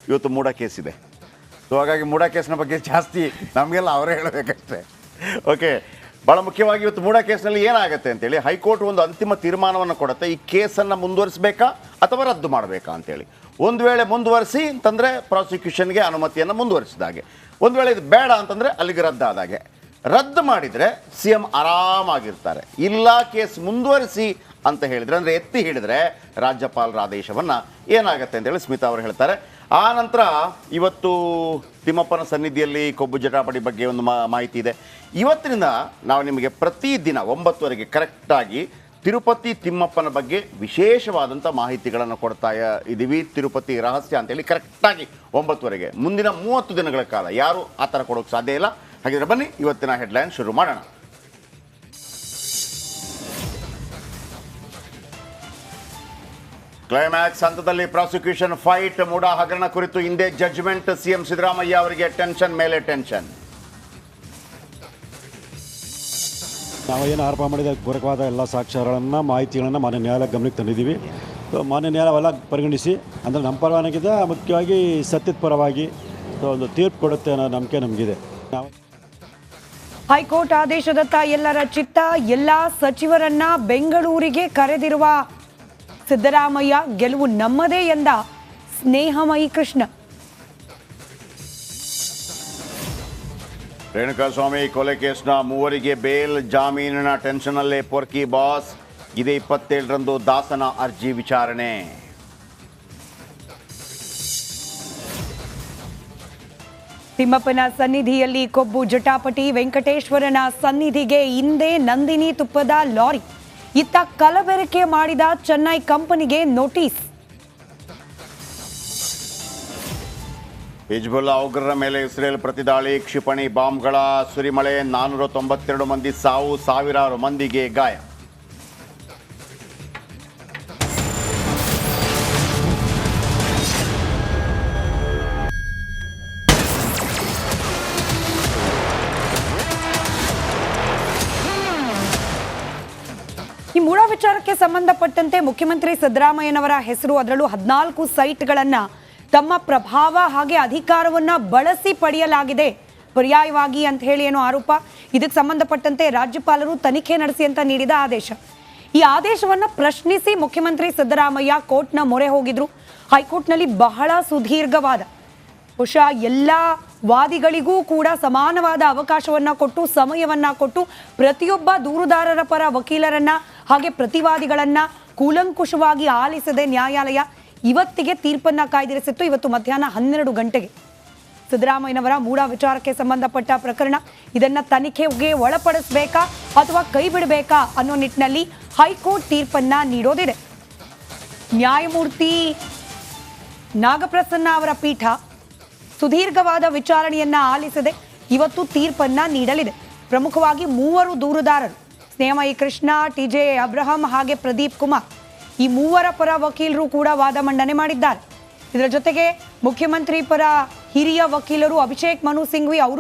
ಇವತ್ತು ಮೂಡ ಕೇಸ್ ಇದೆ. ಸೊ ಹಾಗಾಗಿ ಮೂಡ ಕೇಸ್ನ ಬಗ್ಗೆ ಜಾಸ್ತಿ ನಮಗೆಲ್ಲ ಅವರೇ ಹೇಳಬೇಕಷ್ಟೇ. ಓಕೆ, ಭಾಳ ಮುಖ್ಯವಾಗಿ ಇವತ್ತು ಮೂಡ ಕೇಸ್ನಲ್ಲಿ ಏನಾಗುತ್ತೆ ಅಂತೇಳಿ ಹೈಕೋರ್ಟ್ ಒಂದು ಅಂತಿಮ ತೀರ್ಮಾನವನ್ನು ಕೊಡುತ್ತೆ. ಈ ಕೇಸನ್ನು ಮುಂದುವರಿಸಬೇಕಾ ಅಥವಾ ರದ್ದು ಮಾಡಬೇಕಾ ಅಂತೇಳಿ. ಒಂದು ವೇಳೆ ಮುಂದುವರಿಸಿ ಅಂತಂದರೆ ಪ್ರಾಸಿಕ್ಯೂಷನ್ಗೆ ಅನುಮತಿಯನ್ನು ಮುಂದುವರಿಸಿದಾಗೆ, ಒಂದು ವೇಳೆ ಇದು ಬೇಡ ಅಂತಂದರೆ ಅಲ್ಲಿಗೆ ರದ್ದಾದಾಗೆ. ರದ್ದು ಮಾಡಿದರೆ ಸಿ ಎಂ ಆರಾಮಾಗಿರ್ತಾರೆ. ಇಲ್ಲ ಕೇಸ್ ಮುಂದುವರಿಸಿ ಅಂತ ಹೇಳಿದರೆ, ಅಂದರೆ ಎತ್ತಿ ಹಿಡಿದ್ರೆ ರಾಜ್ಯಪಾಲರ ಆದೇಶವನ್ನು ಏನಾಗುತ್ತೆ ಅಂತೇಳಿ ಸ್ಮಿತಾ ಅವರು ಹೇಳ್ತಾರೆ. ಆ ನಂತರ ಇವತ್ತು ತಿಮ್ಮಪ್ಪನ ಸನ್ನಿಧಿಯಲ್ಲಿ ಕೊಬ್ಬು ಜಟಾಪಟಿ ಬಗ್ಗೆ ಒಂದು ಮಾಹಿತಿ ಇದೆ. ಇವತ್ತಿನಿಂದ ನಾವು ನಿಮಗೆ ಪ್ರತಿದಿನ 9 ಕರೆಕ್ಟಾಗಿ ತಿರುಪತಿ ತಿಮ್ಮಪ್ಪನ ಬಗ್ಗೆ ವಿಶೇಷವಾದಂಥ ಮಾಹಿತಿಗಳನ್ನು ಕೊಡ್ತಾ ಇದ್ದೀವಿ. ತಿರುಪತಿ ರಹಸ್ಯ ಅಂತೇಳಿ ಕರೆಕ್ಟಾಗಿ 9 ಮುಂದಿನ 30 ದಿನಗಳ ಕಾಲ ಯಾರು ಆ ಥರ ಕೊಡೋಕ್ಕೆ ಸಾಧ್ಯ ಇಲ್ಲ. ಹಾಗಿದ್ರೆ ಬನ್ನಿ ಇವತ್ತಿನ ಹೆಡ್ಲೈನ್ ಶುರು ಮಾಡೋಣ. ಕ್ಲೈಮ್ಯಾಕ್ಸ್ ಹಂತದಲ್ಲಿ ಪ್ರಾಸಿಕ್ಯೂಷನ್ ಫೈಟ್. ಮೂಡ ಹಗರಣ ಕುರಿತು ಹಿಂದೆ ಜಡ್ಜ್ಮೆಂಟ್. ಸಿಎಂ ಸಿದ್ದರಾಮಯ್ಯ ಅವರಿಗೆ ಟೆನ್ಷನ್ ಮೇಲೆ ಟೆನ್ಷನ್. ನಾವೇನು ಆರೋಪ ಮಾಡಿದ ಪೂರಕವಾದ ಎಲ್ಲ ಸಾಕ್ಷ್ಯಗಳನ್ನು ಮಾಹಿತಿಗಳನ್ನು ಮಾನ್ಯ ನ್ಯಾಯಾಲಯ ಗಮನಕ್ಕೆ ತಂದಿದ್ದೀವಿ. ಮಾನ್ಯ ನ್ಯಾಯಾಲಯವೆಲ್ಲ ಪರಿಗಣಿಸಿ ಅಂದರೆ ನಮ್ಮ ಪರವಾನಗಿಂತ ಮುಖ್ಯವಾಗಿ ಸತ್ಯದ ಪರವಾಗಿ ಒಂದು ತೀರ್ಪು ಕೊಡುತ್ತೆ ಅನ್ನೋ ನಂಬಿಕೆ ನಮಗಿದೆ. ನಾವು ಹೈಕೋರ್ಟ್ ಆದೇಶದತ್ತ ಎಲ್ಲರ ಚಿತ್ತ. ಎಲ್ಲ ಸಚಿವರನ್ನ ಬೆಂಗಳೂರಿಗೆ ಕರೆದಿರುವ ಸಿದ್ದರಾಮಯ್ಯ, ಗೆಲುವು ನಮ್ಮದೇ ಎಂದ ಸ್ನೇಹಮಯಿ ಕೃಷ್ಣ. ರೇಣುಕಾಸ್ವಾಮಿ ಕೊಲೆ ಕೇಸ್ನ 3 ಬೇಲ್. ಜಾಮೀನಿನ ಟೆನ್ಷನ್ನಲ್ಲೇ ಪೊರ್ಕಿ ಬಾಸ್. ಇದೇ 27ರಂದು ದಾಸನ ಅರ್ಜಿ ವಿಚಾರಣೆ. ತಿಮ್ಮಪ್ಪನ ಸನ್ನಿಧಿಯಲ್ಲಿ ಕೊಬ್ಬು ಜಟಾಪಟಿ. ವೆಂಕಟೇಶ್ವರನ ಸನ್ನಿಧಿಗೆ ಹಿಂದೆ ನಂದಿನಿ ತುಪ್ಪದ ಲಾರಿ. ಇತ್ತ ಕಲಬೆರಕೆ ಮಾಡಿದ ಚೆನ್ನೈ ಕಂಪನಿಗೆ ನೋಟಿಸ್. ಹಿಜ್ಬುಲ್ಲಾ ಉಗ್ರರ ಮೇಲೆ ಇಸ್ರೇಲ್ ಪ್ರತಿದಾಳಿ. ಕ್ಷಿಪಣಿ ಬಾಂಬ್ಗಳ ಸುರಿಮಳೆ. 492 ಮಂದಿ ಸಾವು, ಸಾವಿರಾರು ಮಂದಿಗೆ ಗಾಯ. ಈ ಮೂಡ ವಿಚಾರಕ್ಕೆ ಸಂಬಂಧಪಟ್ಟಂತೆ ಮುಖ್ಯಮಂತ್ರಿ ಸಿದ್ದರಾಮಯ್ಯನವರ ಹೆಸರು, ಅದರಲ್ಲೂ 14 ಸೈಟ್ಗಳನ್ನು ತಮ್ಮ ಪ್ರಭಾವ ಹಾಗೆ ಅಧಿಕಾರವನ್ನ ಬಳಸಿ ಪಡೆಯಲಾಗಿದೆ ಪರ್ಯಾಯವಾಗಿ ಅಂತ ಹೇಳಿ ಏನೋ ಆರೋಪ. ಇದಕ್ಕೆ ಸಂಬಂಧಪಟ್ಟಂತೆ ರಾಜ್ಯಪಾಲರು ತನಿಖೆ ನಡೆಸಿ ಅಂತ ನೀಡಿದ ಆದೇಶ. ಈ ಆದೇಶವನ್ನು ಪ್ರಶ್ನಿಸಿ ಮುಖ್ಯಮಂತ್ರಿ ಸಿದ್ದರಾಮಯ್ಯ ಕೋರ್ಟ್ನ ಮೊರೆ ಹೋಗಿದ್ರು. ಹೈಕೋರ್ಟ್ನಲ್ಲಿ ಬಹಳ ಸುದೀರ್ಘವಾದ, ಬಹುಶಃ ಎಲ್ಲ ವಾದಿಗಳಿಗೂ ಕೂಡ ಸಮಾನವಾದ ಅವಕಾಶವನ್ನ ಕೊಟ್ಟು, ಸಮಯವನ್ನ ಕೊಟ್ಟು, ಪ್ರತಿಯೊಬ್ಬ ದೂರುದಾರರ ಪರ ವಕೀಲರನ್ನ ಹಾಗೆ ಪ್ರತಿವಾದಿಗಳನ್ನ ಕೂಲಂಕುಷವಾಗಿ ಆಲಿಸದೆ ನ್ಯಾಯಾಲಯ ಇವತ್ತಿಗೆ ತೀರ್ಪನ್ನ ಕಾಯ್ದಿರಿಸಿತ್ತು. ಇವತ್ತು ಮಧ್ಯಾಹ್ನ 12 ಗಂಟೆಗೆ ಸಿದ್ದರಾಮಯ್ಯನವರ ಮೂಡ ವಿಚಾರಕ್ಕೆ ಸಂಬಂಧಪಟ್ಟ ಪ್ರಕರಣ, ಇದನ್ನ ತನಿಖೆಗೆ ಒಳಪಡಿಸಬೇಕಾ ಅಥವಾ ಕೈ ಬಿಡಬೇಕಾ ಅನ್ನೋ ನಿಟ್ಟಿನಲ್ಲಿ ಹೈಕೋರ್ಟ್ ತೀರ್ಪನ್ನ ನೀಡೋದಿದೆ. ನ್ಯಾಯಮೂರ್ತಿ ನಾಗಪ್ರಸನ್ನ ಅವರ ಪೀಠ ಸುದೀರ್ಘವಾದ ವಿಚಾರಣೆಯನ್ನ ಆಲಿಸದೆ ಇವತ್ತು ತೀರ್ಪನ್ನ ನೀಡಲಿದೆ. ಪ್ರಮುಖವಾಗಿ 3 ದೂರುದಾರರು, ಸ್ನೇಹಮಯಿ ಕೃಷ್ಣ, ಟಿಜೆ ಅಬ್ರಹಂ ಹಾಗೆ ಪ್ರದೀಪ್ ಕುಮಾರ್, ಈ 3 ಪರ ವಕೀಲರು ಕೂಡ ವಾದ ಮಂಡನೆ ಮಾಡಿದ್ದಾರೆ. ಇದರ ಜೊತೆಗೆ ಮುಖ್ಯಮಂತ್ರಿ ಪರ ಹಿರಿಯ ವಕೀಲರು ಅಭಿಷೇಕ್ ಮನು ಸಿಂಘ್ವಿ ಅವರು